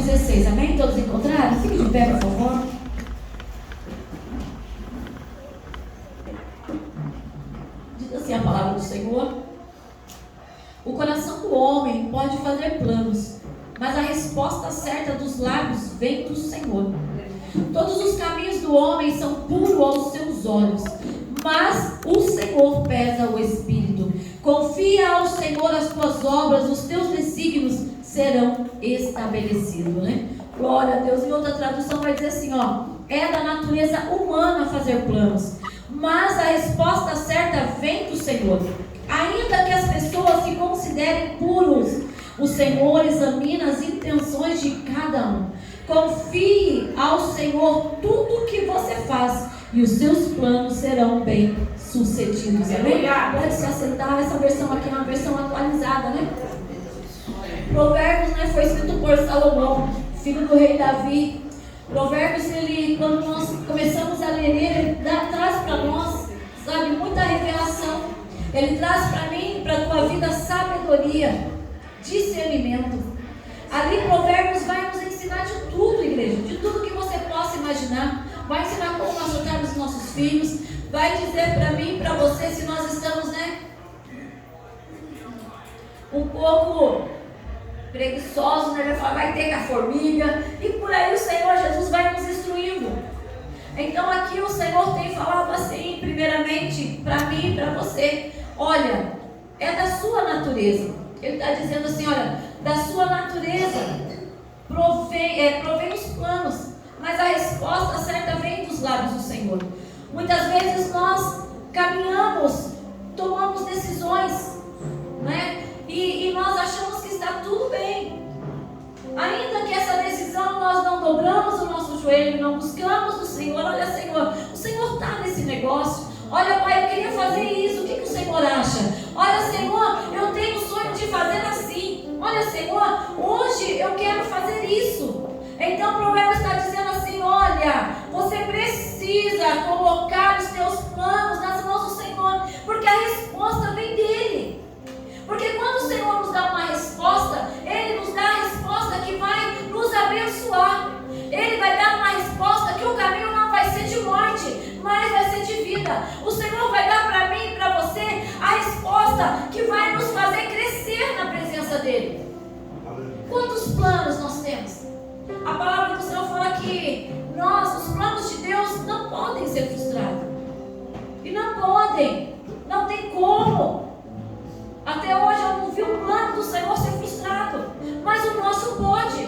16, amém? Todos encontraram? Fique de pé, por favor. Diz assim a palavra do Senhor: o coração do homem pode fazer planos, mas a resposta certa dos lábios vem do Senhor. Todos os caminhos do homem são puros aos seus olhos, mas o Senhor pesa o espírito. Confia ao Senhor as tuas obras, os teus desígnios serão estabelecidos, né? Glória a Deus. Em outra tradução vai dizer assim, ó: é da natureza humana fazer planos, mas a resposta certa vem do Senhor. Ainda que as pessoas se considerem puros, o Senhor examina as intenções de cada um. Confie ao Senhor tudo o que você faz, e os seus planos serão bem sucedidos. Amém? Pode se assentar. Essa versão aqui é uma versão atualizada, né? Provérbios, né, foi escrito por Salomão, filho do rei Davi. Provérbios, ele, quando nós começamos a ler ele traz para nós, sabe, muita revelação. Ele traz para mim, para a tua vida, sabedoria, discernimento. Ali Provérbios vai nos ensinar de tudo, igreja, de tudo que você possa imaginar. Vai ensinar como nós tratarmos os nossos filhos, vai dizer para mim e para você se nós estamos, né, um pouco preguiçosos, né? Ele vai falar, vai ter com a formiga, e por aí o Senhor Jesus vai nos instruindo. Então aqui o Senhor tem falado assim, primeiramente, para mim e para você: olha, é da sua natureza. Ele está dizendo assim, olha, da sua natureza provém os planos, mas a resposta certa vem dos lábios do Senhor. Muitas vezes nós caminhamos, tomamos decisões, né? E nós achamos que está tudo bem. Ainda que essa decisão nós não dobramos o nosso joelho, não buscamos o Senhor. Olha, Senhor, o Senhor está nesse negócio. Olha, Pai, eu queria fazer isso, o que o Senhor acha? Olha, Senhor, eu tenho o sonho de fazer assim. Olha, Senhor, hoje eu quero fazer isso. Então o Provérbios está dizendo assim, olha, você precisa colocar os teus planos nas mãos do Senhor, porque a resposta vem dele. Porque quando o Senhor nos dá uma resposta, Ele nos dá a resposta que vai nos abençoar. Ele vai dar uma resposta que o caminho não vai ser de morte, mas vai ser de vida. O Senhor vai dar para mim e para você a resposta que vai nos fazer crescer na presença dEle. Quantos planos nós temos? A palavra do Senhor fala que os planos de Deus não podem ser frustrados. E não podem, não tem como. Até hoje eu não vi o plano do Senhor ser frustrado, mas o nosso pode.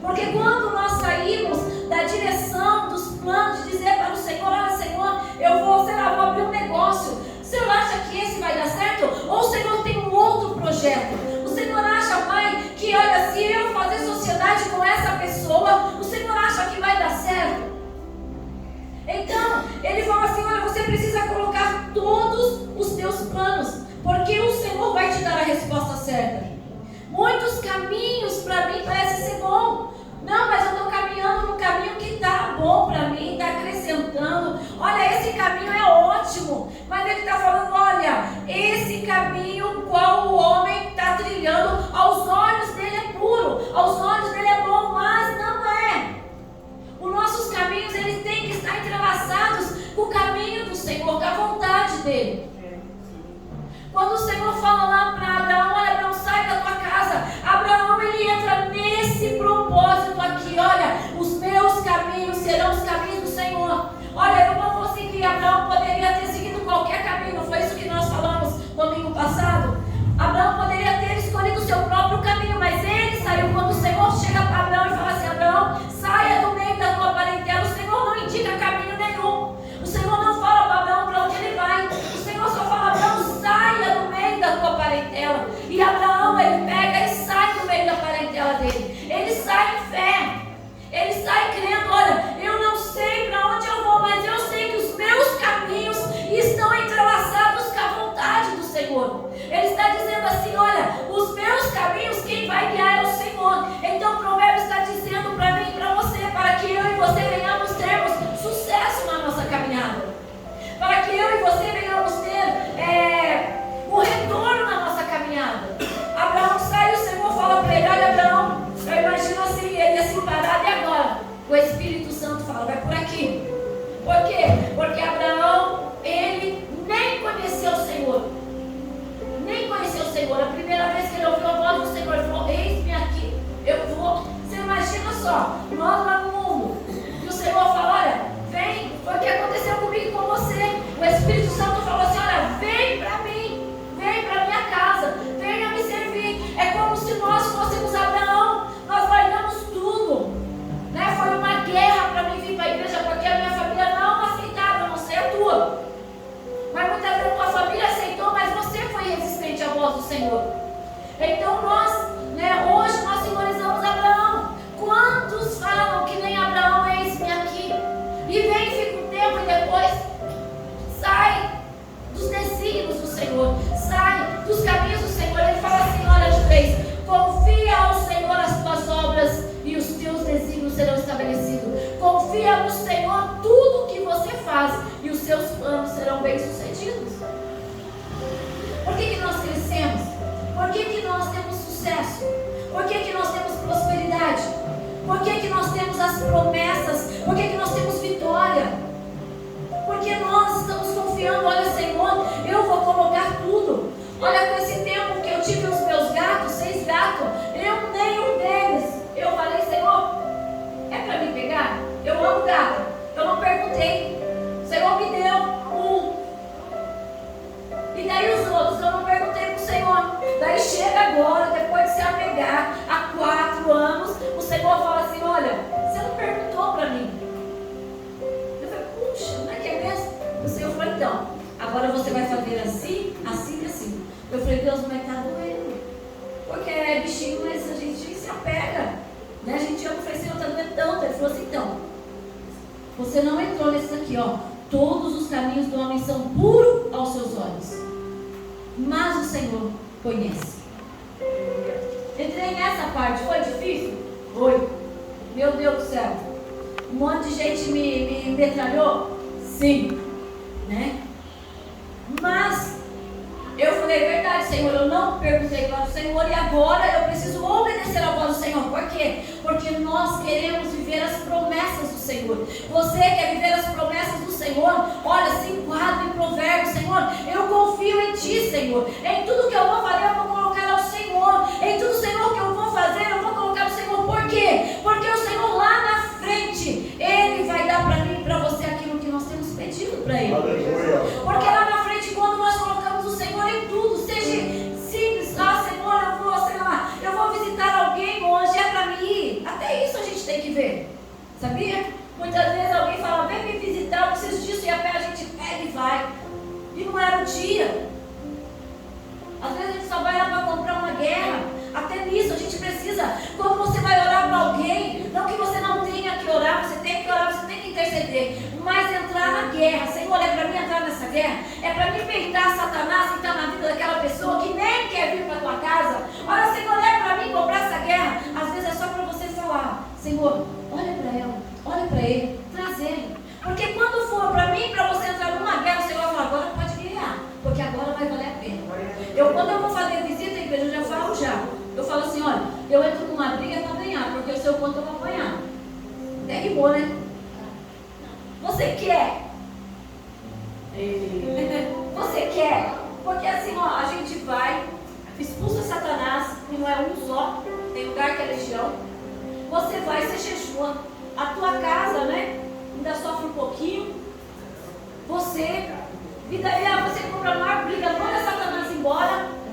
Porque quando nós saímos da direção dos planos de dizer para o Senhor, olha, Senhor, eu vou abrir um negócio. O Senhor acha que esse vai dar certo? Ou o Senhor tem um outro projeto? O Senhor acha, Pai, que olha, se eu fazer sociedade com essa pessoa, o Senhor acha que vai dar certo? Então, Ele fala assim, olha, você precisa colocar todos os teus planos, porque o Senhor vai te dar a resposta certa. Muitos caminhos para mim parecem ser bom. Não, mas eu estou caminhando no caminho que está bom para mim, está acrescentando. Olha, esse caminho é ótimo. Mas Ele está falando, olha, esse caminho qual o homem está trilhando, aos olhos dele é puro, aos olhos dele é bom, mas não é. Os nossos caminhos, eles têm que estar entrelaçados com o caminho do Senhor, com a vontade dele. Quando o Senhor fala lá para Abraão, olha, Abraão, sai da tua casa. Abraão, ele entra nesse o Espírito Santo fala, vai por aqui. Por quê? Porque Abraão, ele nem conheceu o Senhor. Nem conheceu o Senhor. A primeira vez que ele ouviu a voz do Senhor, ele falou, eis-me aqui, eu vou. Você imagina só, nós lá no mundo, e o Senhor fala, olha, vem, foi o que aconteceu comigo e com você. O Espírito Santo falou assim, olha, vem para mim, vem para minha casa, venha me servir. É como se nós fôssemos Abraão, nós largamos tudo, né? Foi uma guerra para mim vir para a igreja, porque a minha família não aceitava, a não ser a tua. Mas muitas vezes a tua família aceitou, mas você foi resistente à voz do Senhor. Então nós, né, hoje nós simbolizamos Abraão. Quantos falam que nem Abraão, eis-me aqui? E vem, fica um tempo e depois sai dos desígnios do Senhor, sai dos caminhos do Senhor. Ele fala assim, olha, 3, confia ao Senhor as tuas obras e os teus desígnios serão estabelecidos. Confia no Senhor tudo o que você faz e os seus planos serão bem-sucedidos. Por que nós crescemos? Por que nós temos sucesso? Por que nós temos prosperidade? Por que nós temos as promessas? Por que nós temos vitória? Porque nós estamos confiando, olha, Senhor, eu vou colocar tudo. Olha, com esse tempo que eu tive os meus gatos, 6 gatos, eu nenhum deles, eu falei, Senhor, é para me pegar? Eu amo gato, eu não perguntei. O Senhor me deu um. E daí os outros, eu não perguntei para o Senhor. Daí chega agora, depois de se apegar, há 4 anos, o Senhor fala assim, olha, você não perguntou para mim. Eu falei, puxa, não é que é mesmo? O Senhor falou, então, agora você vai fazer assim, assim e assim. Eu falei, Deus, mas está doendo. Porque é bichinho, mas a gente se apega, né? A gente ama. Eu falei, Senhor, está doendo tanto. Ele falou assim, então, você não entrou nesse aqui, ó. Todos os caminhos do homem são puros aos seus olhos, mas o Senhor conhece. Entrei nessa parte, foi difícil? Foi. Meu Deus do céu. Um monte de gente me metralhou? Sim. Né? Mas eu falei, verdade, Senhor, eu não perguntei para o Senhor e agora eu preciso obedecer a voz do Senhor. Por quê? Porque nós queremos viver as promessas do Senhor. Você quer viver as promessas do Senhor? Olha, se enquadra em Provérbios, Senhor, eu confio em Ti, Senhor. Em tudo que eu vou fazer, eu vou colocar ao Senhor. Em tudo, Senhor, que eu vou fazer, eu vou colocar ao Senhor. Por quê? Porque o Senhor lá na frente, Ele vai dar para mim e para você aquilo que nós temos pedido para Ele. Porque lá na frente, quando nós colocamos o Senhor em tudo, seja simples, ah, Senhor, eu vou, sei lá, eu vou visitar alguém longe, é para mim ir. Até isso a gente tem que ver, sabia? Muitas vezes alguém fala, vem me visitar, eu preciso disso, e a pé a gente pega e vai. E não era o dia. Às vezes a gente só vai lá para comprar uma guerra. Até nisso a gente precisa. Quando você vai orar para alguém, não que você não tenha que orar, você tem que orar, você tem que interceder, mas entrar na guerra. Senhor, é para mim entrar nessa guerra? É para mim peitar Satanás que está na vida daquela pessoa que nem quer vir para a tua casa? Olha, Senhor, é para mim comprar essa guerra? Às vezes é só para você falar, Senhor, olha para ela, olha para ele, traz ele. Porque quando for para mim, para você entrar numa guerra, o Senhor vai falar, agora pode guerrear, porque agora vai valer a pena. Quando eu vou fazer visita à igreja, eu já falo já. Eu falo assim, olha, eu entro numa briga para ganhar, porque eu sei o quanto eu vou apanhar. Até rimou, né? Você quer? Você quer? Porque assim, ó, a gente vai, expulsa Satanás, que não é um só, tem lugar que é legião. Você vai, você jejua. A tua casa, né? Ainda sofre um pouquinho. Você, e daí você compra a maior briga, manda Satanás embora.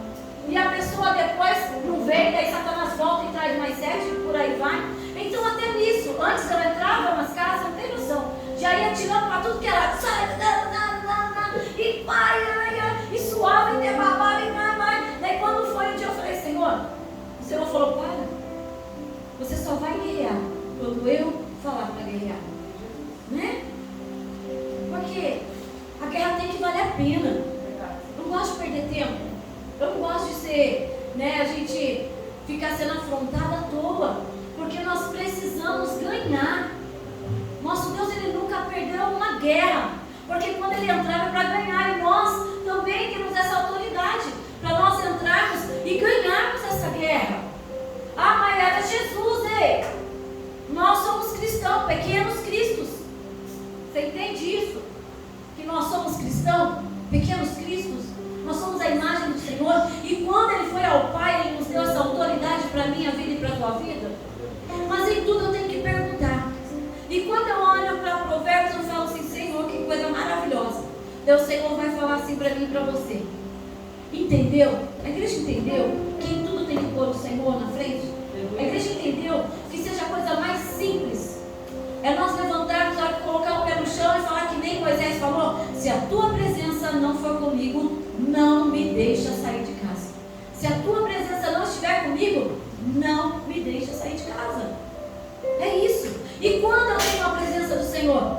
E a pessoa depois não vem, daí Satanás volta e traz mais 7 e por aí vai. Então até nisso, antes eu entrava nas casas, não tem noção, já ia tirando para tudo que era, sai, e pai, e suave, e debabava, e vai. Daí quando foi um dia eu falei, Senhor, o Senhor falou, para, você só vai guerrear quando eu falar para guerrear, né? Porque a guerra tem que valer a pena. Eu não gosto de perder tempo. Eu não gosto de ser, né, a gente ficar sendo afrontada à toa, porque nós precisamos ganhar. Nosso Deus, Ele nunca perdeu uma guerra, porque quando Ele entrava é para ganhar, e nós também temos essa autoridade, para nós entrarmos e ganharmos essa guerra. Ah, mas era Jesus, ei! Nós somos cristãos, pequenos cristos. Você entende isso? Que nós somos cristãos, pequenos cristos. Nós somos a imagem do Senhor. E quando Ele foi ao Pai, Ele nos deu essa autoridade para a minha vida e para a tua vida. Mas em tudo eu tenho que perguntar. E quando eu olho para Provérbios, eu falo assim: Senhor, que coisa maravilhosa. Deus, Senhor, vai falar assim para mim e para você. Entendeu? A igreja entendeu que em tudo tem que pôr o Senhor na frente? A igreja entendeu que seja a coisa mais simples é nós levantarmos, colocar o pé no chão e falar que nem Moisés falou: se a tua presença não for comigo, não me deixa sair de casa. Se a tua presença não estiver comigo, não me deixa sair de casa. É isso. E quando eu tenho a presença do Senhor,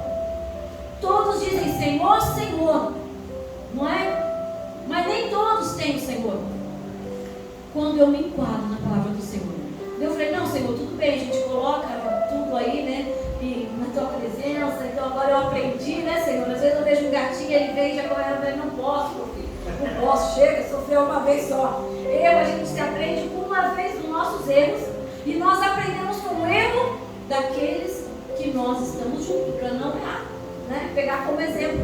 todos dizem Senhor, Senhor, não é? Mas nem todos têm o Senhor. Quando eu me enquadro na palavra do Senhor, eu falei: não, Senhor, tudo bem, a gente coloca tudo aí, né? E na tua presença, então agora eu aprendi, né, Senhor? Às vezes eu vejo um gatinho, ele vem e já agora não posso, meu filho. Não posso, chega, sofreu uma vez só. A gente se aprende uma vez dos nossos erros, e nós aprendemos com o erro daqueles que nós estamos juntos, para não errar, né? Pegar como exemplo.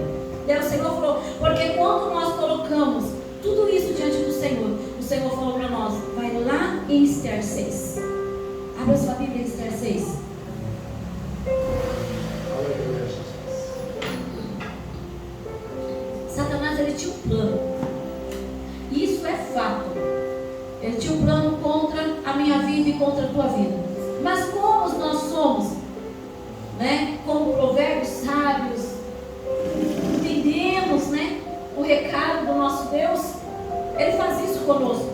Daí o Senhor falou: porque quando nós colocamos tudo isso diante do Senhor, o Senhor falou para nós: vai lá em Esther 6. Abra sua Bíblia em Esther 6. Satanás, ele tinha um plano. Isso é fato. Ele tinha um plano contra a minha vida e contra a tua vida. Mas como nós somos, né, como provérbios sábios, entendemos, né, o recado do nosso Deus, Ele faz isso conosco.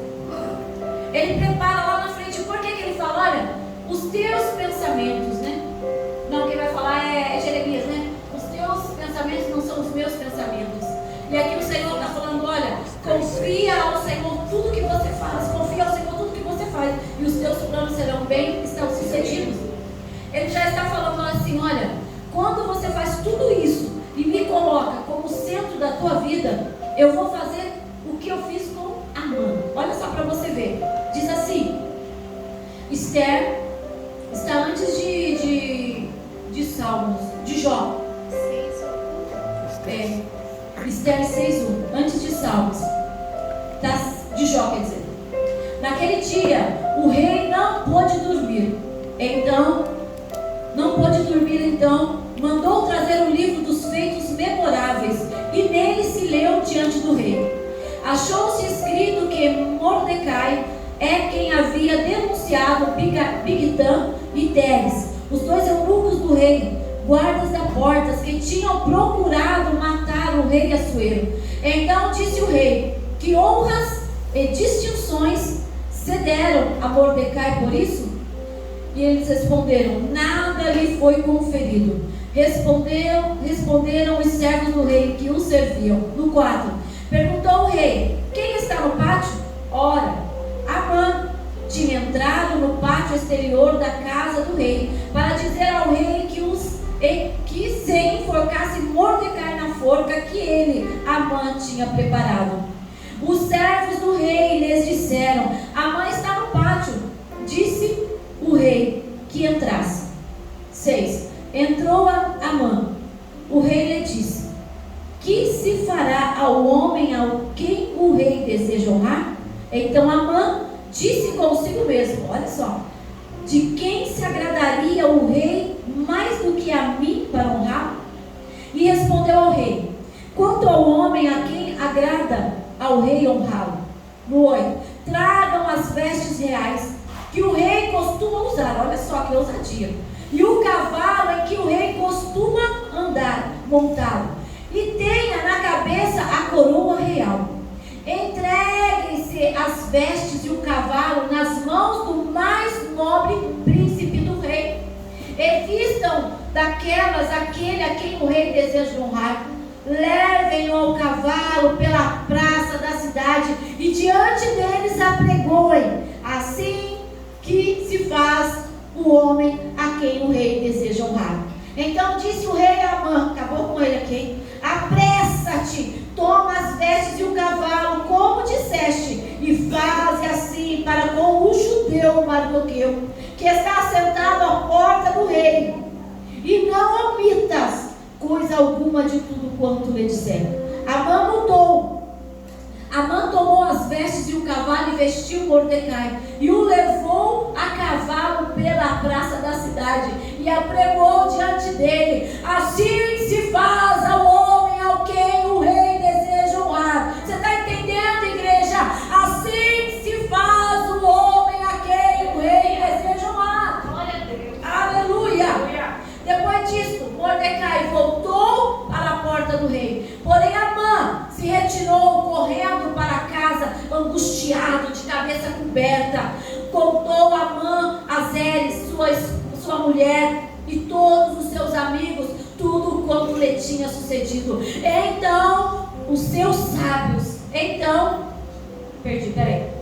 Ele prepara lá na frente. Por que ele fala? Olha, os teus pensamentos, né? Não, quem vai falar é Jeremias, né? Os teus pensamentos não são os meus pensamentos. E aqui o Senhor está falando: olha, confia ao Senhor tudo que você faz. Confia ao Senhor tudo que você faz, e os teus planos serão bem, estão sucedidos. Ele já está falando assim: olha, quando você faz tudo isso e me coloca como centro da tua vida, eu vou fazer o que eu fiz com Amã. Olha só para você ver. Diz assim: Esther está antes de Salmos, de Jó. Esther 6:1, antes de Salmos, de Jó, quer dizer. Naquele dia, o rei não pôde dormir. Então, mandou trazer o livro dos feitos memoráveis, e nele se leu diante do rei. Achou-se escrito que Mordecai é quem havia denunciado Bigtã e Teres, os dois eunucos do rei, guardas da porta, que tinham procurado matar o rei Assuero. Então disse o rei: que honras e distinções cederam a Mordecai por isso? E eles responderam: nada lhe foi conferido. Responderam os servos do rei que o serviam. No 4, perguntou o rei: quem está no pátio? Ora, Amã tinha entrado no pátio exterior da casa do rei para dizer ao rei que se enforcasse Mordecai na forca que ele, Amã, tinha preparado. Os servos do rei lhes disseram: Amã está no pátio. Disse o rei que entrasse. 6. Entrou Amã. O rei lhe disse: que se fará ao homem ao quem o rei deseja honrar? Então Amã disse consigo mesmo: olha só, de quem se agradaria o rei mais do que a mim para honrar? E respondeu ao rei: quanto ao homem a quem agrada ao rei honrá-lo. No 8, tragam as vestes reais que o rei costuma usar. Olha só que ousadia. E o cavalo em que o rei costuma andar, montá-lo. E tenha na cabeça a coroa real. Entreguem-se as vestes e o cavalo nas mãos do mais nobre príncipe do rei. E vistam daquelas aquele a quem o rei deseja honrar. Levem-no ao cavalo pela praça da cidade e diante deles apregoem. Assim que se faz o homem a quem o rei deseja honrar. Então disse o rei a Amã, acabou com ele aqui: apressa-te, toma as vestes e o cavalo, como disseste, e faze assim para com o judeu Mardoqueu, que está sentado à porta do rei. E alguma de tudo quanto lhe disseram. Amã mudou. Amã tomou as vestes e o cavalo e vestiu Mordecai e o levou a cavalo pela praça da cidade e apregou diante dele: assim se faz ao homem ao quem o rei deseja honrar. Você está entendendo, igreja? Assim se faz o homem a quem o rei deseja honrar. Glória a Deus. Aleluia. Depois disso, Mordecai voltou para a porta do rei. Porém, Amã se retirou correndo para casa, angustiado, de cabeça coberta. Contou Amã a Zeres, sua mulher, e todos os seus amigos, tudo quanto lhe tinha sucedido. Então, os seus sábios,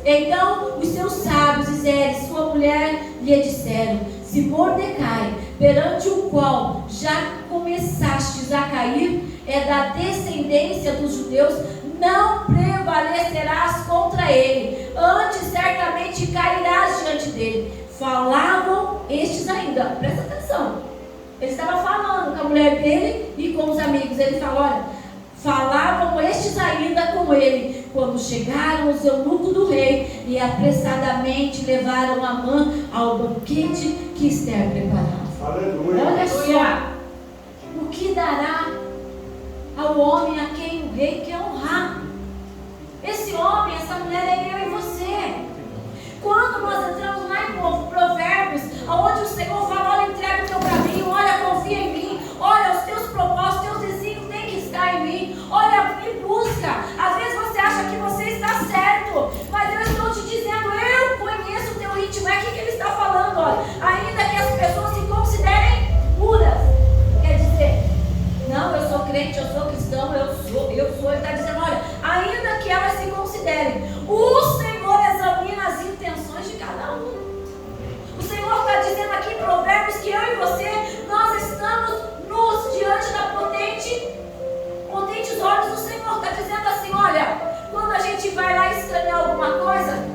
Então, os seus sábios e Zeres, sua mulher, lhe disseram: se Mordecai, perante o qual já começastes a cair, é da descendência dos judeus, não prevalecerás contra ele, antes certamente cairás diante dele. Falavam estes ainda, presta atenção, ele estava falando com a mulher dele e com os amigos. Ele falou: olha, falavam estes ainda com ele, quando chegaram os eunucos do rei e apressadamente levaram Amã ao banquete que Esther preparava. Aleluia. Olha só, o que dará ao homem a quem o rei quer honrar. Esse homem, essa mulher é eu e você. Quando nós entramos lá em Provérbios, onde o Senhor fala: olha, entrega o teu caminho, olha, confia em mim, olha, os teus propósitos, teus desígnios têm que estar em mim, olha, me busca. Às vezes você acha que você está certo, mas eu estou te dizendo, eu conheço o teu íntimo. É aqui que ele está falando, olha, ainda que as pessoas se considerem puras, quer dizer, não, eu sou crente, eu sou cristão, eu sou, ele está dizendo, olha, ainda que elas se considerem, o Senhor examina as intenções de cada um. O Senhor está dizendo aqui em Provérbios que eu e você, nós estamos diante da potentes olhos do Senhor. Está dizendo assim: olha, quando a gente vai lá escanear alguma coisa,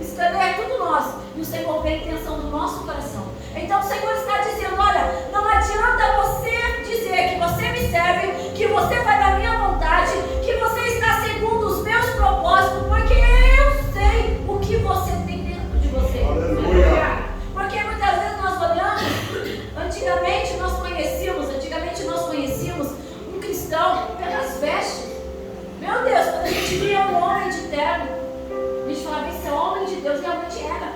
escaneia tudo nós, e o Senhor vê a intenção do nosso coração. Então o Senhor está dizendo: olha, não adianta você dizer que você me serve, que você vai da minha vontade, que você está segundo os meus propósitos, porque eu sei o que você tem dentro de você. Aleluia. Porque muitas vezes nós olhamos, antigamente nós conhecíamos um cristão pelas vestes. Meu Deus, quando a gente via um homem de terno, a gente falava: esse é homem de Deus, realmente era.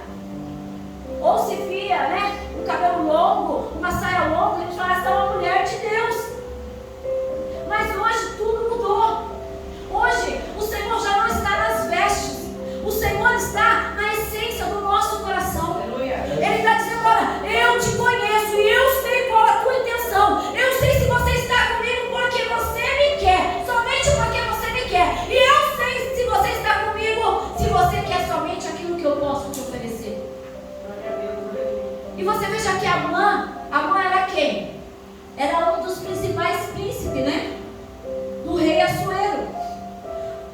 Ou se via, né, um cabelo longo, uma saia longa, a gente falava: essa é uma mulher de Deus. Mas hoje tudo mudou. Hoje o Senhor já não está nas vestes, o Senhor está na essência do nosso coração. Ele está dizendo: olha, eu te conheço e eu sei qual é a tua intenção. Eu sei se você está comigo porque você me quer, somente porque você me quer. E eu sei se você está comigo, se você quer somente aquilo que eu posso te oferecer. E você veja que Amã era quem? Era um dos principais príncipes, né? Do rei Assuero.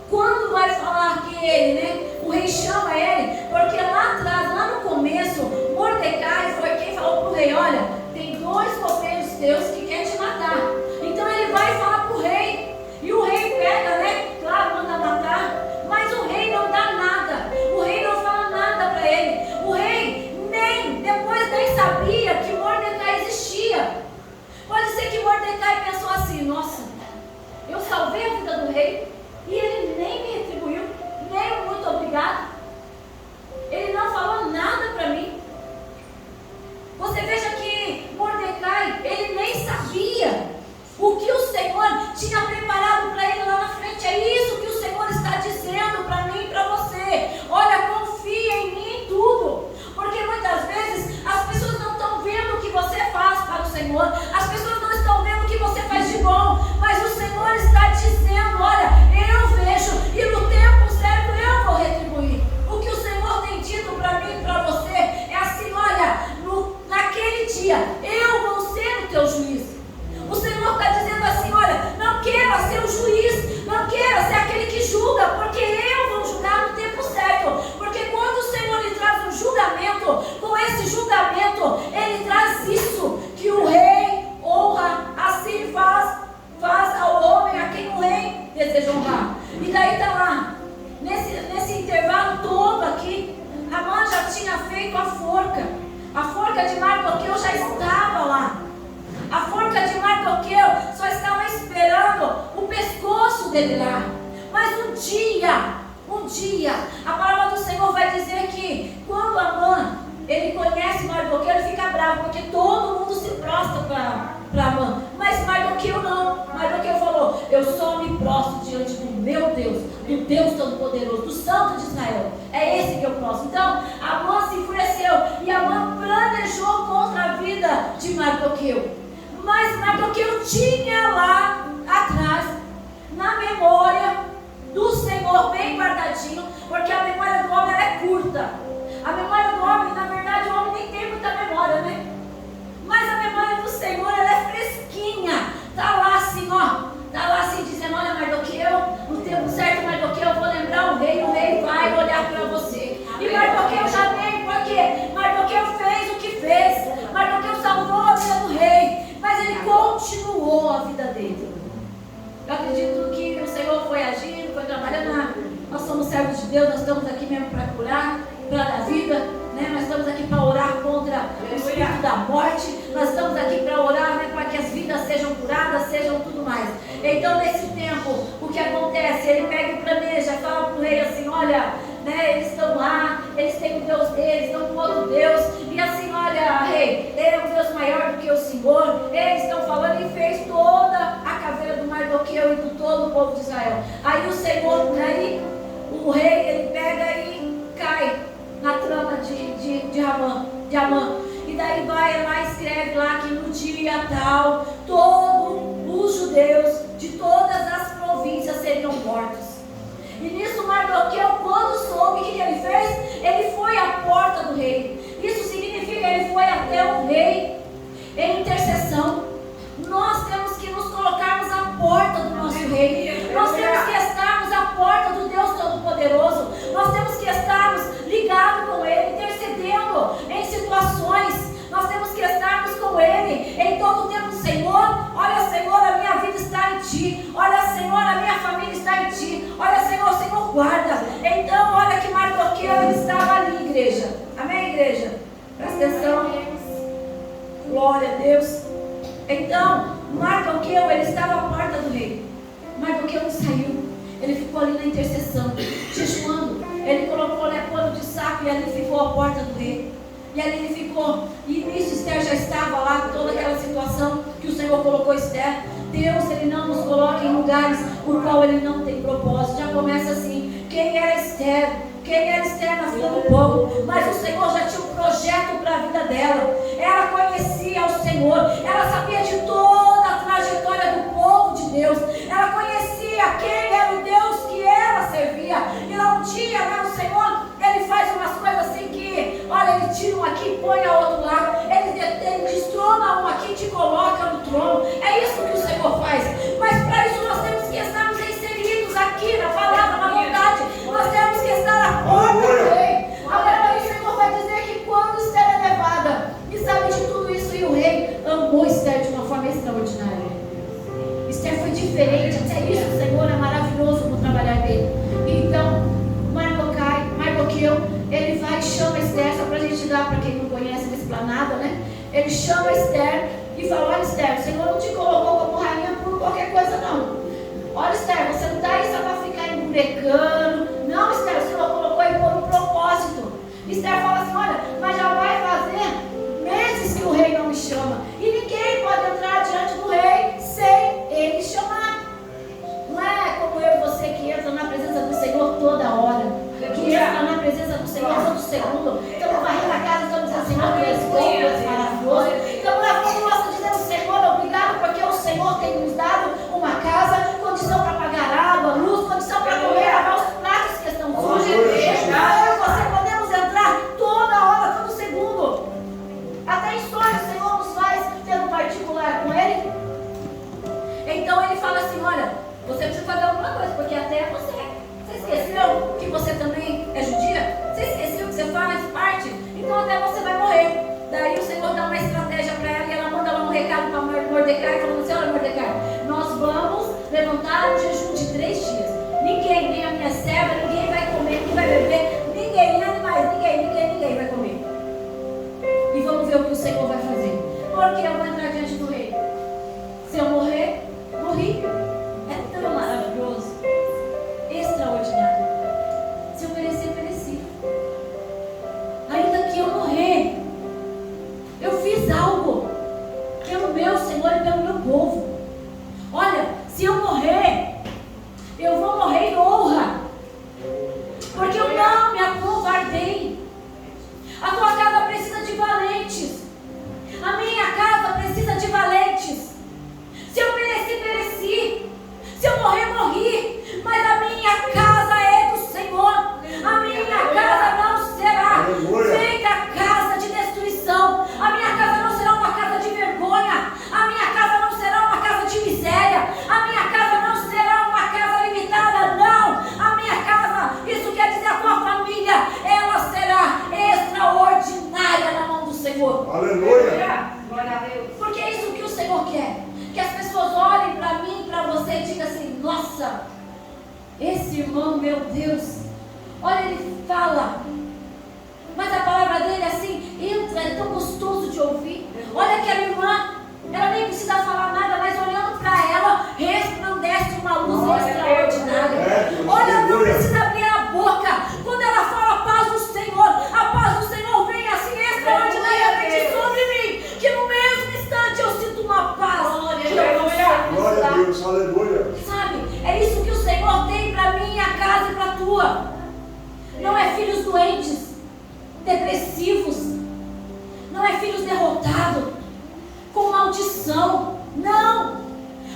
Quando vai falar que ele, né? O rei chama ele, porque lá atrás, lá no começo, Mordecai foi quem falou para o rei: olha, tem 2 copeiros teus que querem te matar. Então ele vai falar para o rei, e o rei pega, né? Claro, manda matar, mas o rei não dá nada, o rei não fala nada para ele. O rei depois nem sabia que Mordecai existia. Pode ser que Mordecai pensou assim: nossa, eu salvei a vida do rei e ele nem me retribuiu, nem um muito obrigado. Ele não falou nada para mim. Você veja que Mordecai, ele nem sabia o que o Senhor tinha preparado para ele lá na frente. É isso que o Senhor está dizendo para mim e para você. Olha, confia em mim em tudo. Porque muitas vezes as pessoas não estão vendo o que você faz para o Senhor. As pessoas não estão vendo o que você faz de bom. Mas o Senhor está dizendo: olha, eu vejo e no tempo certo eu vou retribuir. O que o Senhor tem dito para mim e para você é assim: olha, naquele dia eu vou ser o teu juiz. O Senhor está dizendo assim: olha, não queira ser o juiz, não queira ser aquele que julga, porque eu vou julgar no tempo certo. Porque quando o Senhor lhe traz um julgamento, com esse julgamento ele traz isso, que o rei honra, assim faz dele lá. Mas um dia, a palavra do Senhor vai dizer que quando Amã, ele conhece Mardoqueu, ele fica bravo, porque todo mundo se prostra para Amã. Mas Mardoqueu não. Mardoqueu falou: eu só me prostro diante do meu Deus, do Deus Todo-Poderoso, do Santo de Israel. É esse que eu prostro. Então, Amã se enfureceu e Amã planejou contra a vida de Mardoqueu. Mas Mardoqueu tinha lá atrás, na memória do Senhor, bem guardadinho, porque a memória do homem ela é curta. A memória do homem, na verdade, o homem nem tem muita memória, né? Mas a memória do Senhor, ela é fresquinha. Está lá assim, ó. Está lá assim, dizendo: olha, Mardoqueu, no tempo certo, Mardoqueu, eu vou lembrar o rei vai olhar para você. E Mardoqueu já veio, porque Mardoqueu fez o que fez. Mardoqueu salvou a vida do rei, mas ele continuou a vida dele. Eu acredito que o Senhor foi agindo, foi trabalhando. Nós somos servos de Deus, nós estamos aqui mesmo para curar, para dar vida, né? Nós estamos aqui para orar contra o espírito da morte. Nós estamos aqui para orar, né, para que as vidas sejam curadas, sejam tudo mais. Então, nesse tempo, o que acontece? Ele pega e planeja, fala para o rei assim: olha, né, eles estão lá, eles têm o Deus deles, estão com outro Deus, e assim, olha, rei, ele é um Deus maior do que o Senhor. Eles estão falando, e fez toda a caveira do Mardoqueu e do todo o povo de Israel. Aí o Senhor, aí o rei, ele pega e cai na trama de Amã. E daí vai lá e escreve lá que no dia tal, todos os judeus de todas as províncias seriam mortos. E nisso Mardoqueu, quando soube, o que ele fez? Ele foi à porta do rei. Isso significa que ele foi até o rei em intercessão. Nós temos que nos colocarmos à porta do nosso rei. Nós temos que estarmos à porta do Deus Todo-Poderoso. Nós temos que estarmos ligados com Ele, intercedendo em situações. Nós temos que estarmos com Ele em todo o tempo. Senhor, olha, Senhor, a minha vida está em Ti. Olha, Senhor, a minha família está em Ti. Olha, Senhor, Senhor, guarda. Então, olha que Mardoqueu, ele estava ali, igreja. Amém, igreja? Presta atenção. Glória a Deus. Então, Mardoqueu, ele estava à porta do rei. Mardoqueu não saiu. Ele ficou ali na intercessão, jejuando. Ele colocou pano de saco e ali ficou à porta do rei. E ali ele ficou. E nisso Esther já estava lá, toda aquela situação que o Senhor colocou Esther. Deus, Ele não nos coloca em lugares o qual Ele não tem propósito. Já começa assim: quem era Esther? Quem era Esther na fila do povo? Mas o Senhor já tinha um projeto para a vida dela. Ela conhecia o Senhor. Ela sabia de toda a trajetória do povo de Deus. Ela conhecia quem era o Deus que ela servia. E lá um dia, né, o Senhor, Ele faz umas coisas assim que, olha, Ele tira um aqui e põe a outro lá. Ele destrona um aqui e te coloca no trono. É isso que o Senhor faz. Mas para isso nós temos que estarmos inseridos aqui na palavra, na vontade. Nós temos que estar à porta do rei. Agora o Senhor vai dizer que quando Esther é levada, e sabe de tudo isso, e o rei amou Esther de uma forma extraordinária. Esther foi diferente, até isso o Senhor é maravilhoso no trabalhar dele. Então, Mardoqueu, ele vai e chama Esther, só para a gente dar, para quem não conhece a esplanada, né? Ele chama Esther e fala: olha, Esther, o Senhor não te colocou como rainha por qualquer coisa, não. Olha, Esther, você não está aí só para ficar embrecando. Não, Esther, o Senhor colocou aí por um propósito. Esther fala assim: olha, mas já vai fazer meses que o rei não me chama. E ninguém pode entrar diante do rei sem ele chamar. Não é como eu e você que entra na presença do Senhor toda hora. Que entra na presença do Senhor todo segundo. Estamos varrendo a casa, estamos dizendo: Senhor, tu és bom, tu és maravilhoso. Estamos lavando o nosso, dizendo: Senhor, obrigado, porque o Senhor tem nos dado uma casa, condição para pagar água, luz, condição para comer, lavar os pratos que estão sujos. Eu e você podemos entrar toda hora, todo segundo. Até em sonhos o Senhor nos faz tendo particular com Ele. Então Ele fala assim: olha, você precisa fazer alguma coisa, porque até você esqueceu que você também é judia? Você esqueceu que você faz parte? Então até você vai morrer. Daí o Senhor dá uma estratégia para ela e ela manda lá um recado para Mordecai, falando assim: olha, Mordecai, nós vamos levantar um jejum de 3 dias. Ninguém, nem a minha serva, ninguém vai comer, ninguém vai beber, ninguém, nem animais, ninguém vai comer. E vamos ver o que o Senhor vai fazer. Porque eu vou entrar diante do rei. Se eu morrer, morri. É tão maravilhoso. Porque é isso que o Senhor quer. Que as pessoas olhem para mim, para você e digam assim: nossa, esse irmão, meu Deus, olha, ele fala, mas a palavra dele é assim, entra, é tão gostoso de ouvir. Olha aquela irmã, ela nem precisa falar nada, mas olhando para ela, resplandece uma luz extraordinária. Olha, não precisa abrir a boca. Quando ela fala a paz do Senhor vem assim extraordinariamente sobre mim, que no mesmo instante eu sinto uma paz. Glória a Deus, aleluia. Sabe, é isso que o Senhor tem para mim, a casa e para a tua. Não é filhos doentes, depressivos, não é filhos derrotados, com maldição. Não,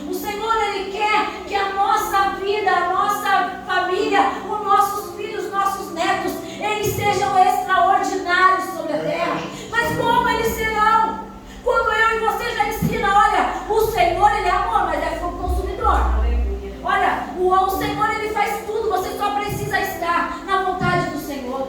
o Senhor, Ele quer que a nossa vida, a nossa família, os nossos filhos, nossos netos, eles sejam extraordinários sobre a terra. Mas como eles serão? Quando eu e você já ensina, olha, o Senhor, Ele é amor, mas é fogo consumidor. Olha, o Senhor, Ele faz tudo, você só precisa estar na vontade do Senhor.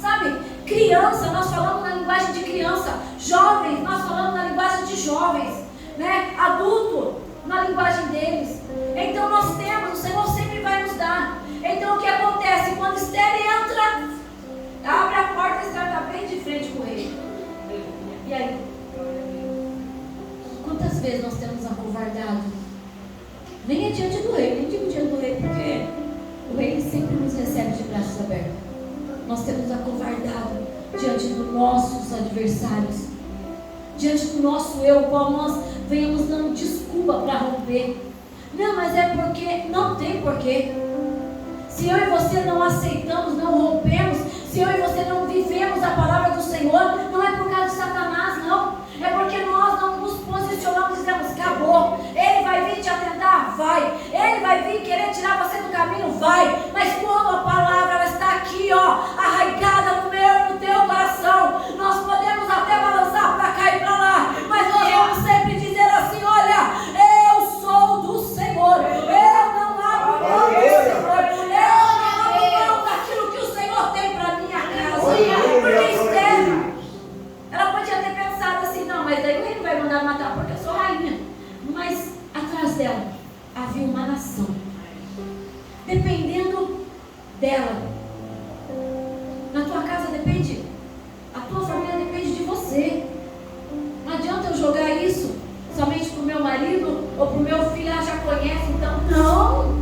Sabe, criança, nós falamos na linguagem de criança. Jovens, nós falamos na linguagem de jovens, né? Adulto, na linguagem deles. Então nós temos, o Senhor sempre vai nos dar. Então o que acontece? Quando Esther entra, abre a porta, Esther está bem de frente com o rei. E aí? Quantas vezes nós temos acovardado? Nem é diante do rei, nem digo diante do rei, porque o rei sempre nos recebe de braços abertos. Nós temos acovardado diante dos nossos adversários, diante do nosso eu, qual nós venhamos dando desculpa para romper. Não, mas é porque não tem porquê. Se eu e você não aceitamos, não rompemos, se eu e você não vivemos a palavra do Senhor, não é por causa de Satanás, não. É porque nós não nos posicionamos e dizemos: acabou. Ele vai vir te atentar? Vai. Ele vai vir querer tirar você do caminho? Vai. Mas quando a palavra ela está aqui, ó, arraigada no meu e no teu coração, nós podemos até balançar para cá e para lá, mas nós vamos sempre dizer assim: olha, eu sou do Senhor, eu não abro mão do Senhor, eu não abro mão daquilo que o Senhor tem para minha casa. Porque Esther, ela podia ter pensado assim: não, mas daí ele vai mandar matar porque eu sou rainha. Mas atrás dela havia uma nação dependendo dela. Na tua casa depende, a tua família depende de você. Não adianta eu jogar isso somente para o meu marido ou para o meu filho. Ela já conhece, então não.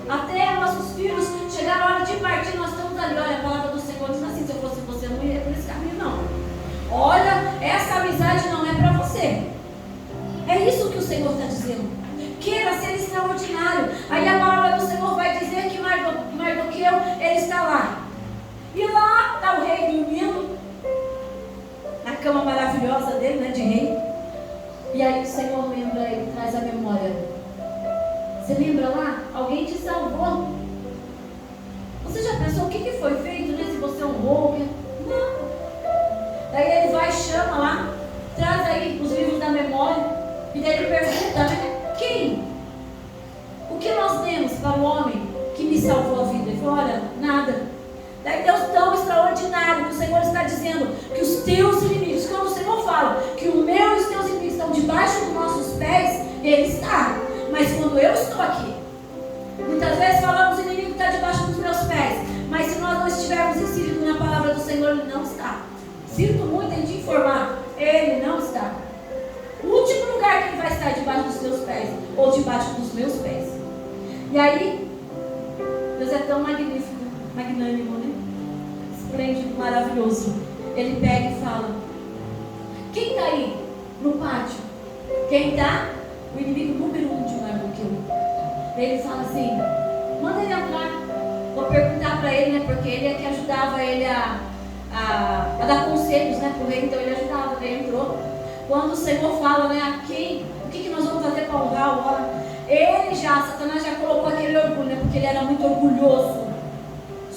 Até nossos filhos chegaram a hora de partir, nós estamos ali. Olha, a palavra do Senhor diz assim: se eu fosse você, não iria por esse caminho, não. Olha, essa amizade não é para você. É isso que o Senhor está dizendo. Queira ser extraordinário. Aí a palavra do Senhor vai dizer que Mardoqueu, ele está lá. E lá está o rei dormindo, na cama maravilhosa dele, né, de rei. E aí o Senhor lembra, ele traz a memória. Você lembra lá? Alguém te salvou. Você já pensou o que foi feito, né? Se você honrou? Não. Daí ele vai e chama lá, traz aí os livros da memória. E daí ele pergunta, né? Quem? O que nós demos para o homem que me salvou a vida? Ele falou: olha, nada. Daí Deus tão extraordinário que o Senhor está dizendo que os teus inimigos, quando o Senhor fala que o meu e os teus inimigos estão debaixo dos nossos pés, Ele está. Mas quando eu estou aqui, muitas vezes falamos: o inimigo está debaixo dos meus pés. Mas se nós não estivermos inseridos na palavra do Senhor, Ele não está. Sinto muito em te informar, Ele não está. O último lugar que Ele vai estar é debaixo dos teus pés, ou debaixo dos meus pés. E aí, Deus é tão magnífico, magnânimo, né? Esplêndido, maravilhoso. Ele pega e fala: quem está aí no pátio? Quem está? O inimigo número 1 de Mardoqueu. Ele fala assim: manda ele entrar. Vou perguntar para ele, né? Porque ele é que ajudava ele a dar conselhos, né, para o rei. Então ele ajudava, daí entrou. Quando o Senhor fala, né, a quem, o que nós vamos fazer para honrar o homem? Satanás já colocou aquele orgulho, né, porque ele era muito orgulhoso,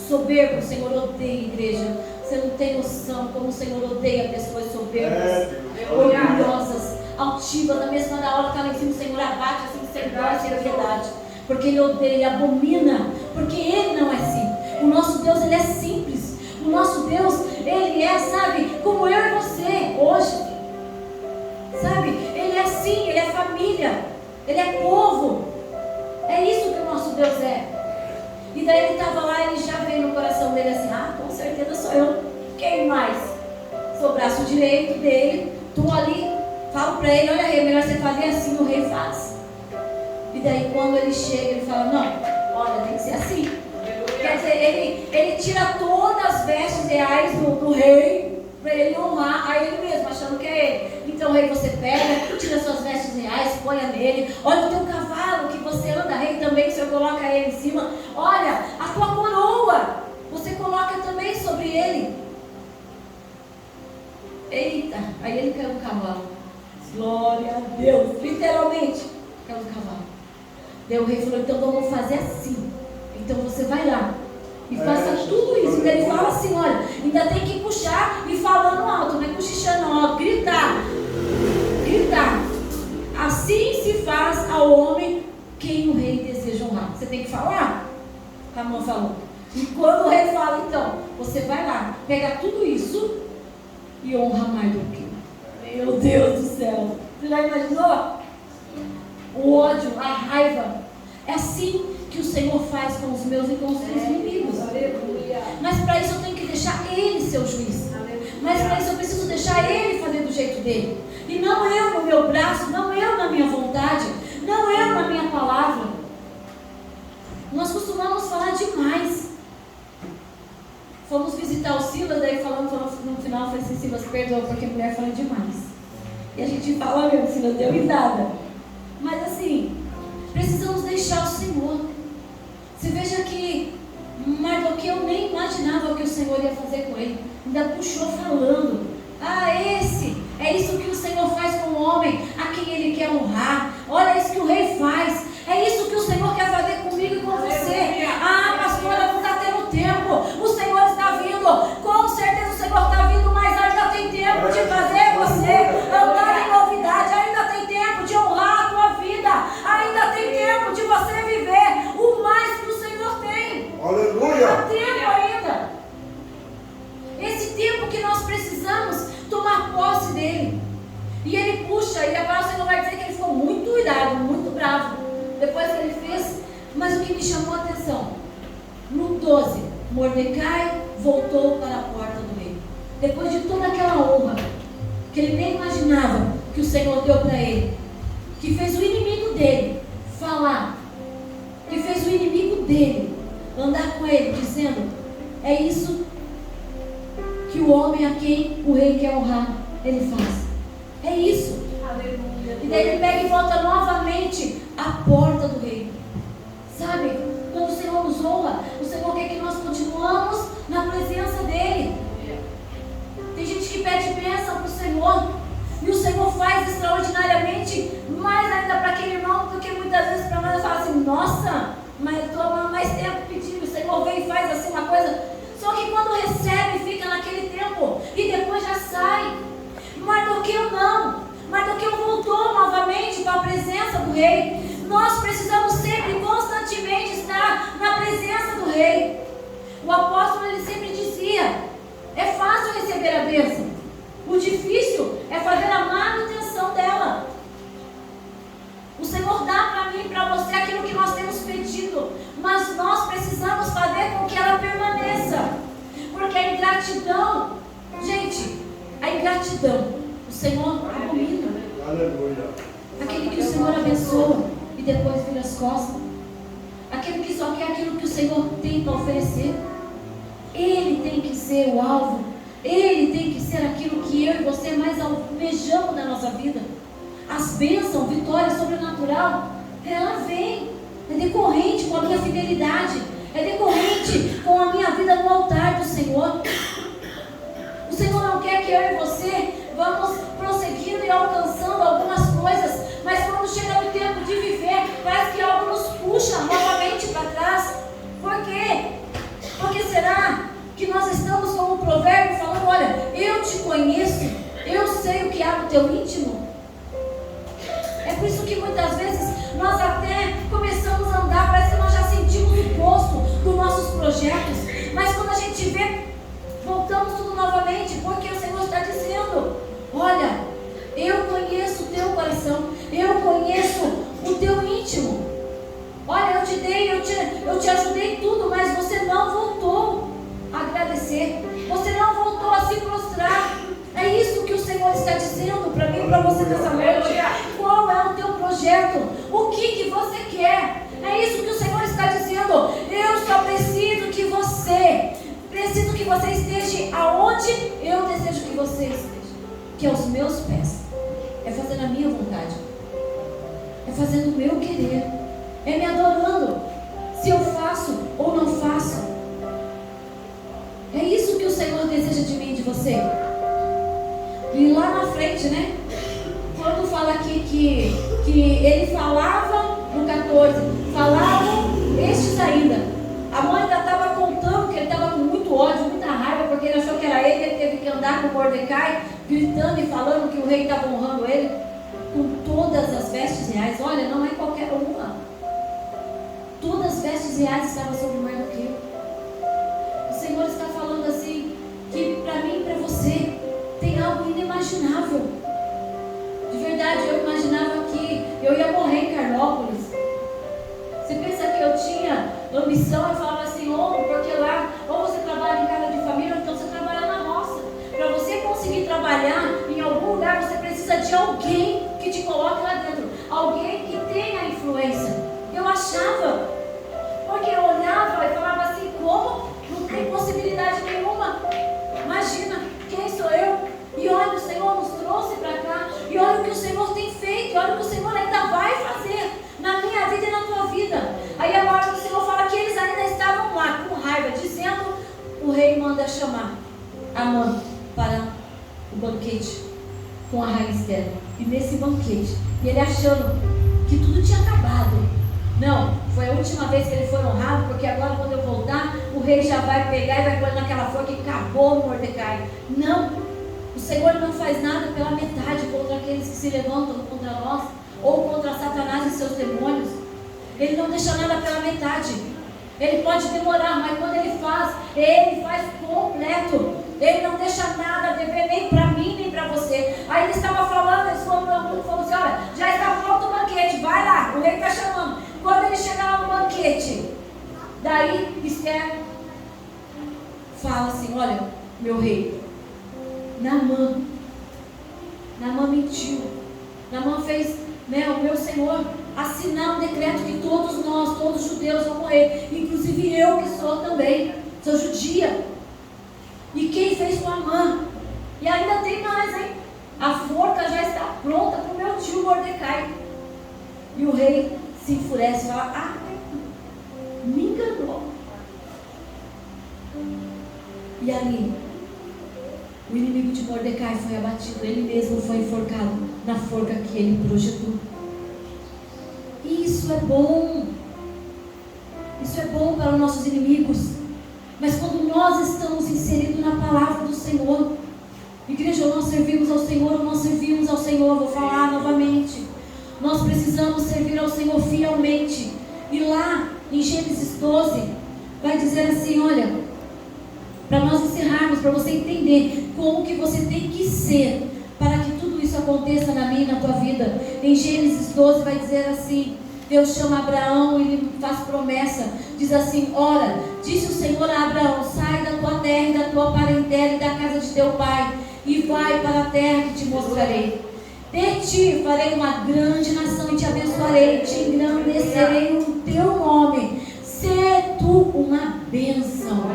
soberbo. O Senhor odeia, igreja. Você não tem noção como o Senhor odeia pessoas soberbas, orgulhosas, altivas. Na mesma hora que está lá em cima, o Senhor abate assim, sem dó, sem piedade. Porque Ele odeia, Ele abomina, porque Ele não é assim. O nosso Deus, Ele é simples. O nosso Deus, Ele é, sabe, como eu e você. Ele é povo. É isso que o nosso Deus é. E daí ele estava lá, ele já veio no coração dele assim, com certeza sou eu. Quem mais? Sou o braço direito dele, estou ali, falo para ele, olha rei, melhor você fazer assim, o rei faz. E daí quando ele chega, ele fala, não, olha, tem que ser assim. Quer dizer, ele tira todas as vestes reais do rei, para ele honrar a ele mesmo, achando que é ele. Então, rei, você pega, tira suas vestes reais, põe nele. Olha o teu cavalo que você anda, rei, também, o Senhor coloca ele em cima. Olha, a tua coroa, você coloca também sobre ele. Eita, aí ele caiu no cavalo. Glória a Deus, literalmente, caiu no cavalo. Daí o rei falou, então vamos fazer assim. Então você vai lá e faça tudo isso. Então ele fala assim, olha, ainda tem que puxar e falando alto, não é cochichando alto, gritar. Gritar. Assim se faz ao homem quem o rei deseja honrar. Você tem que falar? A mão falou. E quando o rei fala, então, você vai lá, pega tudo isso e honra Mardoqueu. Meu Deus do céu. Você já imaginou? O ódio, a raiva. É assim que o Senhor faz com os meus e com os seus inimigos. Mas para isso eu tenho que deixar Ele ser o juiz. Mas para isso eu preciso deixar Ele fazer do jeito dele. E não eu no meu braço, não eu na minha vontade, não eu na minha palavra. Nós costumamos falar demais. Fomos visitar o Silas, daí falamos no final, falei assim, Silas, perdoa porque a mulher fala demais. E a gente fala mesmo, Silas deu risada. Mas assim, precisamos deixar o Senhor. Você veja que Mardoqueu nem imaginava o que o Senhor ia fazer com ele. Ainda puxou falando. É isso que o Senhor faz com o homem, a quem ele quer honrar. Olha isso que o rei faz. É isso que o Senhor quer fazer comigo e com você. Pastora, não está tendo tempo. O Senhor está vindo. Com certeza o Senhor está vindo, mas ainda tem tempo de fazer você andar em novidade. Ainda tem tempo de honrar a tua vida. Ainda tem tempo de você viver o mais que o Senhor tem. Aleluia! Há tempo ainda. Esse tempo que nós precisamos tomar posse dele. E ele puxa, e a palavra do Senhor vai dizer que ele ficou muito irado, muito bravo, depois que ele fez. Mas o que me chamou a atenção, no 12, Mordecai voltou para a porta do rei. Depois de toda aquela honra, que ele nem imaginava que o Senhor deu para ele, que fez o inimigo dele falar, que fez o inimigo dele andar com ele, dizendo, é isso que o homem a quem o rei quer honrar, ele faz. É isso. Aleluia. E daí ele pega e volta novamente à porta do rei. Sabe? Quando o Senhor nos honra, o Senhor quer que nós continuamos na presença dele. Tem gente que pede bênção para o Senhor, e o Senhor faz extraordinariamente mais ainda para aquele irmão do que muitas vezes para nós. Fala assim, nossa, mas eu estou há mais tempo pedindo. O Senhor vem e faz assim uma coisa. Só que quando recebe, fica naquele tempo e depois já sai. Mardoqueu não. Mardoqueu voltou novamente para a presença do rei. Nós precisamos sempre, constantemente estar na presença do rei. O apóstolo, ele sempre dizia, é fácil receber a bênção. O difícil é fazer a manutenção dela. O Senhor dá para mim e para você aquilo que nós temos pedido, mas nós precisamos fazer com que ela permaneça. Porque a ingratidão, gente, a ingratidão, o Senhor abomina. Aleluia. Aquele que o Senhor abençoa e depois vira as costas. Aquele que só quer aquilo que o Senhor tem para oferecer. Ele tem que ser o alvo. Ele tem que ser aquilo que eu e você mais almejamos na nossa vida. As bênçãos, vitória sobrenatural, ela vem. É decorrente com a minha fidelidade. É decorrente com a minha vida no altar do Senhor. O Senhor não quer que eu e você vamos prosseguindo e alcançando algumas coisas, mas quando chega no tempo de viver, parece que algo nos puxa novamente para trás. Por quê? Porque será que nós estamos como um provérbio falando, olha, eu te conheço, eu sei o que há no teu íntimo. É por isso que muitas vezes nós até começamos a andar, parece que nós já sentimos o gosto dos nossos projetos, mas quando a gente vê, voltamos tudo novamente, porque o Senhor está dizendo, olha, eu conheço o teu coração, eu conheço o teu te ajudei em tudo, mas você não voltou a agradecer. Você não voltou a se prostrar. É isso que o Senhor está dizendo para mim e para você nessa noite. Qual é o teu projeto? O que você quer? É isso que o Senhor está dizendo. Eu só preciso que você esteja aonde eu desejo que você esteja, que é aos meus pés. É fazendo a minha vontade, é fazendo o meu querer, é me adorando, se eu faço ou não faço. É isso que o Senhor deseja de mim e de você. E lá na frente, né, quando fala aqui que ele falava no 14, falavam estes ainda. A mãe ainda estava contando que ele estava com muito ódio, muita raiva, porque ele achou que era ele teve que andar com Mordecai, gritando e falando que o rei estava honrando ele, com todas as vestes reais. Olha, não é qualquer uma. Todas as vestes reais estavam sobre Mardoqueu. O Senhor está falando assim, que para mim e para você, tem algo inimaginável. De verdade, eu imaginava que eu ia morrer em Carnópolis. Você pensa que eu tinha ambição? Eu falava assim, porque lá, ou você trabalha em casa de família, ou então você trabalha na roça. Para você conseguir trabalhar em algum lugar, você precisa de alguém que te coloque lá dentro. Alguém que tenha influência. Eu achava, porque eu olhava e falava assim, como? Não tem possibilidade nenhuma. Imagina, quem sou eu? E olha, o Senhor nos trouxe para cá. E olha o que o Senhor tem feito. E olha o que o Senhor ainda vai fazer na minha vida e na tua vida. Aí agora o Senhor fala que eles ainda estavam lá com raiva, dizendo, o rei manda chamar Amã para o banquete com a rainha Esther. E nesse banquete, e ele achando que tudo tinha acabado. Não, foi a última vez que ele foi honrado, porque agora quando eu voltar, o rei já vai pegar e vai pôr naquela forca que acabou o Mordecai. Não, o Senhor não faz nada pela metade contra aqueles que se levantam contra nós, ou contra Satanás e seus demônios. Ele não deixa nada pela metade. Ele pode demorar, mas quando ele faz completo. Ele não deixa nada a dever, nem para mim, nem para você. Aí ele estava falando, eles foram para o mundo e falaram assim, olha, já está pronto o banquete, vai lá, o rei está chamando. Quando ele chegar lá no banquete, daí Esther fala assim, olha, meu rei, Naamã mentiu. Naamã fez, o meu Senhor assinar um decreto que todos nós, todos os judeus vão morrer, inclusive eu que sou também, sou judia. E quem fez foi Amã. E ainda tem mais, hein? A forca já está pronta para o meu tio Mordecai. E o rei se enfurece e fala, me enganou. E ali, o inimigo de Mordecai foi abatido, ele mesmo foi enforcado na forca que ele projetou. Isso é bom. Isso é bom para os nossos inimigos. Mas quando nós estamos inseridos na palavra do Senhor, igreja, nós servimos ao Senhor, nós servimos ao Senhor, vou falar novamente. Nós precisamos servir ao Senhor fielmente. E lá em Gênesis 12, vai dizer assim, olha, para nós encerrarmos, para você entender como que você tem que ser, para que tudo isso aconteça na minha e na tua vida. Em Gênesis 12 vai dizer assim, Deus chama Abraão e ele faz promessa, diz assim, ora, disse o Senhor a Abraão, sai da tua terra e da tua parentela e da casa de teu pai, e vai para a terra que te mostrarei. De ti farei uma grande nação e te abençoarei, te engrandecerei o teu nome, sê tu uma bênção.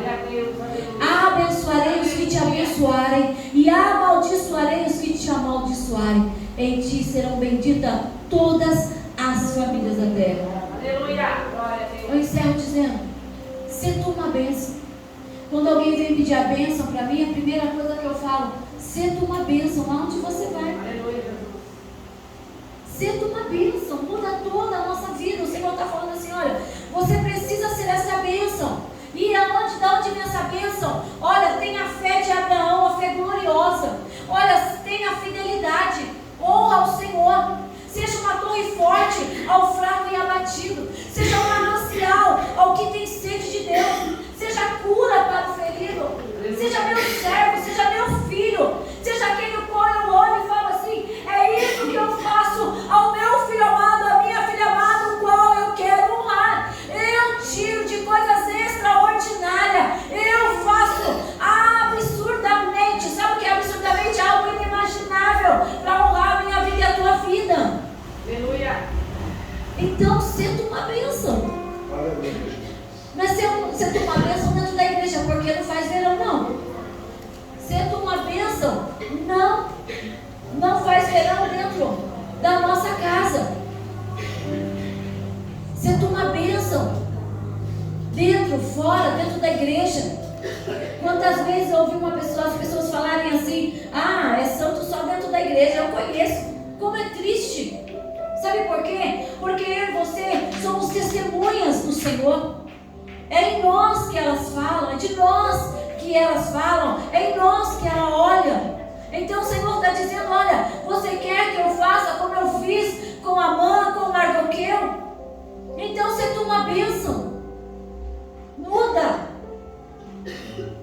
Abençoarei os que te abençoarem e amaldiçoarei os que te amaldiçoarem. Em ti serão benditas todas as famílias da terra. Aleluia. Glória a Deus. Eu encerro dizendo, sê tu uma bênção. Quando alguém vem pedir a bênção para mim, a primeira coisa que eu falo, sê tu uma bênção, aonde você vai? Aleluia. Sê tu uma bênção, muda toda a nossa vida. O Senhor está falando assim, olha, você precisa ser essa bênção. E da onde vem essa bênção? Olha, tem a fé de Abraão, a fé gloriosa. Olha, tem a fidelidade, honra ao Senhor. Seja uma torre forte ao fraco e abatido. Seja um manancial ao que tem sede de Deus. Seja cura para o ferido. Seja meu servo, seja meu filho. Seja aquele o qual eu olho e falo assim, é isso que eu faço ao meu filho amado, à minha filha amada, o qual eu quero honrar. Eu tiro de Então, senta uma bênção. Não é senta uma bênção dentro da igreja, porque não faz verão, não. Senta uma bênção, não faz verão dentro da nossa casa. Senta uma bênção dentro, fora, dentro da igreja. Quantas vezes eu ouvi as pessoas falarem assim: ah, é santo só dentro da igreja. Eu conheço. Como é triste. Sabe por quê? Porque eu e você somos testemunhas do Senhor. É em nós que elas falam, é de nós que elas falam, é em nós que ela olha. Então o Senhor está dizendo: olha, você quer que eu faça como eu fiz com Amã, com Mardoqueu? Então você toma a bênção. Muda.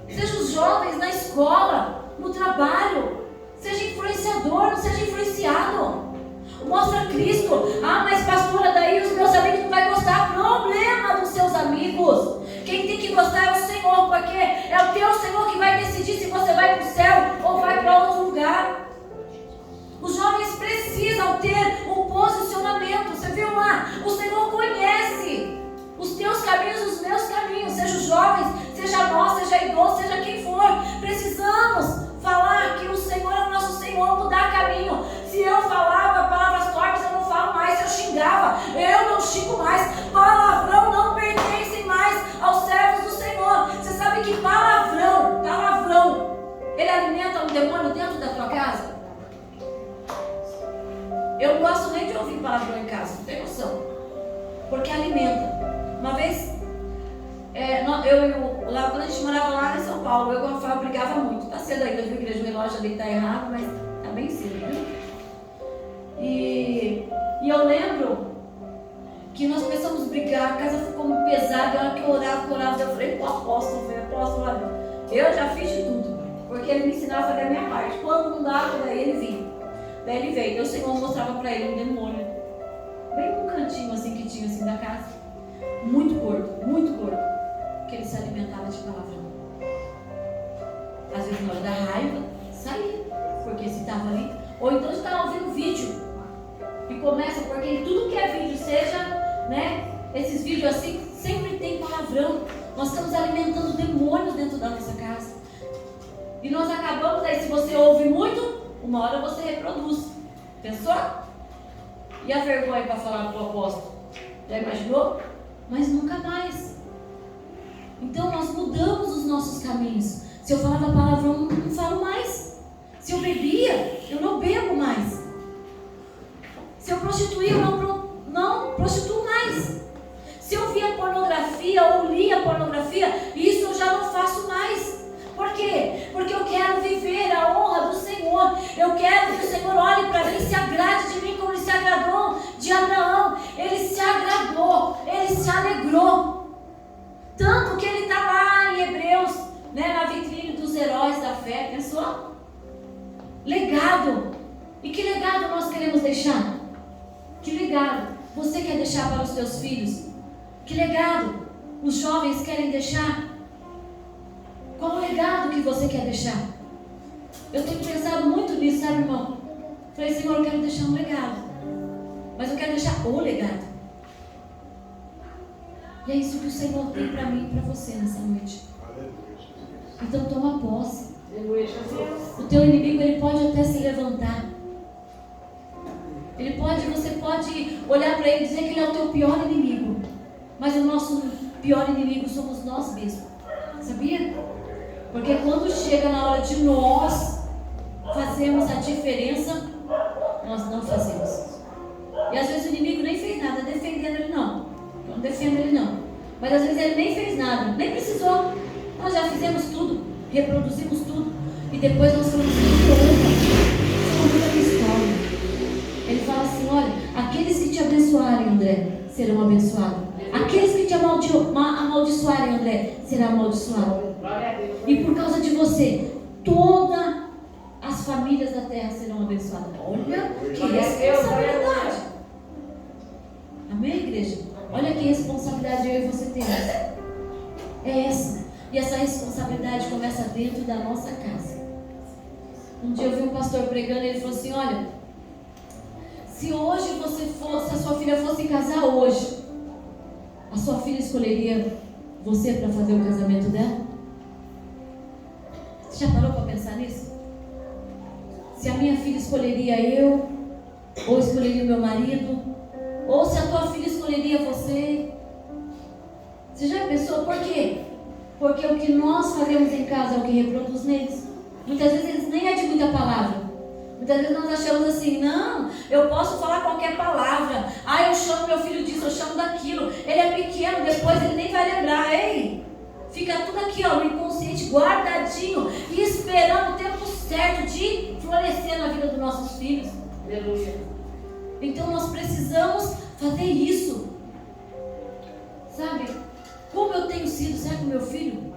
Seja os jovens na escola, no trabalho. Seja influenciador, não seja influenciado. Mostra Cristo. Ah, mas pastora, daí os meus amigos não vão gostar. Problema dos seus amigos. Quem tem que gostar é o Senhor, porque é o teu Senhor que vai decidir se você vai para o céu ou vai para outro lugar. Os jovens precisam ter um posicionamento. Você viu lá? O Senhor conhece os teus caminhos, os meus caminhos. Seja os jovens, seja nós, seja idoso, seja quem for. Precisamos falar que o Senhor é o nosso Senhor, mudar caminho. Se eu falava palavras torpes, eu não falo mais. Se eu xingava, eu não xingo mais. Palavrão não pertence mais aos servos do Senhor. Você sabe que palavrão, ele alimenta um demônio dentro da tua casa? Eu não gosto nem de ouvir palavrão em casa, não tem noção. Porque alimenta. Uma vez, lá quando a gente morava lá em São Paulo, eu com o Rafael brigava muito. Tá cedo ainda, viu, igreja? O relógio ali tá errado, mas tá bem cedo, viu? E eu lembro que nós começamos a brigar, a casa ficou muito pesada. A hora que eu orava, eu falei pro apóstolo, olha, eu já fiz de tudo, porque ele me ensinava a fazer a minha parte. Quando não dava, daí ele vinha. Daí ele veio, daí o Senhor mostrava para ele um demônio, bem num cantinho assim que tinha assim da casa, muito gordo, que ele se alimentava de palavrão. Às vezes na hora da raiva, saía, porque se estava ali, ou então estava ouvindo vídeo, e começa, porque tudo que é vídeo, seja, né, esses vídeos assim, sempre tem palavrão. Nós estamos alimentando demônios dentro da nossa casa, e nós acabamos, aí se você ouve muito, uma hora você reproduz. Pensou? E a vergonha para falar para o apóstolo? Já imaginou? Mas nunca mais. Então nós mudamos os nossos caminhos. Se eu falava palavrão, eu não falo mais. Se eu bebia, eu não bebo mais. Se eu prostituía, eu não prostituo mais. Se eu via pornografia ou lia pornografia, isso eu já não faço mais. Por quê? Porque eu quero viver a honra do Senhor. Eu quero que o Senhor olhe para mim e se agrade de mim como ele se agradou de Abraão. Ele se agradou, ele se alegrou. Tanto que ele está lá em Hebreus, né, na vitrine dos heróis da fé. Pensou? Legado. E que legado nós queremos deixar? Que legado você quer deixar para os seus filhos? Que legado os jovens querem deixar? Qual o legado que você quer deixar? Eu tenho pensado muito nisso, sabe, irmão? Falei, Senhor, eu quero deixar um legado, mas eu quero deixar o legado. E é isso que o Senhor tem para mim e para você nessa noite. Então toma posse. O teu inimigo, ele pode até se levantar. Você pode olhar para ele e dizer que ele é o teu pior inimigo. Mas o nosso pior inimigo somos nós mesmos. Sabia? Porque quando chega na hora de nós fazermos a diferença, nós não fazemos. E às vezes o inimigo nem fez nada, defendendo ele não. Eu não defendo ele não. Mas às vezes ele nem fez nada, nem precisou. Nós já fizemos tudo, reproduzimos tudo. E depois nós falamos assim, história. Ele fala assim, olha, aqueles que te abençoarem, André, serão abençoados. Aqueles que te amaldiçoarem, André, serão amaldiçoados. E por causa de você, todas as famílias da terra serão abençoadas. Olha que responsabilidade. Amém, igreja? Olha que responsabilidade eu e você temos. É essa. E essa responsabilidade começa dentro da nossa casa. Um dia eu vi um pastor pregando e ele falou assim, olha, Se hoje se a sua filha fosse casar hoje, a sua filha escolheria você para fazer o casamento dela? Você já parou para pensar nisso? Se a minha filha escolheria eu, ou escolheria o meu marido, ou se a tua filha escolheria você. Você já pensou por quê? Porque o que nós fazemos em casa é o que reproduz neles. Muitas vezes eles nem é de muita palavra. Muitas vezes nós achamos assim, não, eu posso falar qualquer palavra. Ah, eu chamo meu filho disso, eu chamo daquilo. Ele é pequeno, depois ele nem vai lembrar. Ei, fica tudo aqui, ó, no inconsciente, guardadinho e esperando o tempo certo de florescer na vida dos nossos filhos. Aleluia. Então nós precisamos fazer isso. Sabe? Como eu tenho sido, será que o meu filho?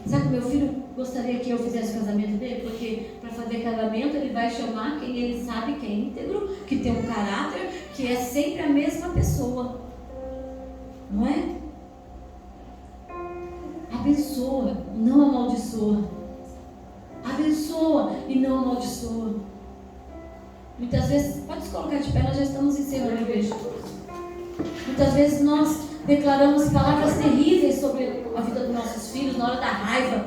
Será que o meu filho gostaria que eu fizesse o casamento dele? Porque para fazer casamento ele vai chamar quem ele sabe que é íntegro, que tem um caráter, que é sempre a mesma pessoa. Não é? Abençoa, não amaldiçoa. Abençoa e não amaldiçoa. Muitas vezes, pode se colocar de pé, nós já estamos encerrando a igreja. Muitas vezes nós declaramos palavras terríveis sobre a vida dos nossos filhos na hora da raiva,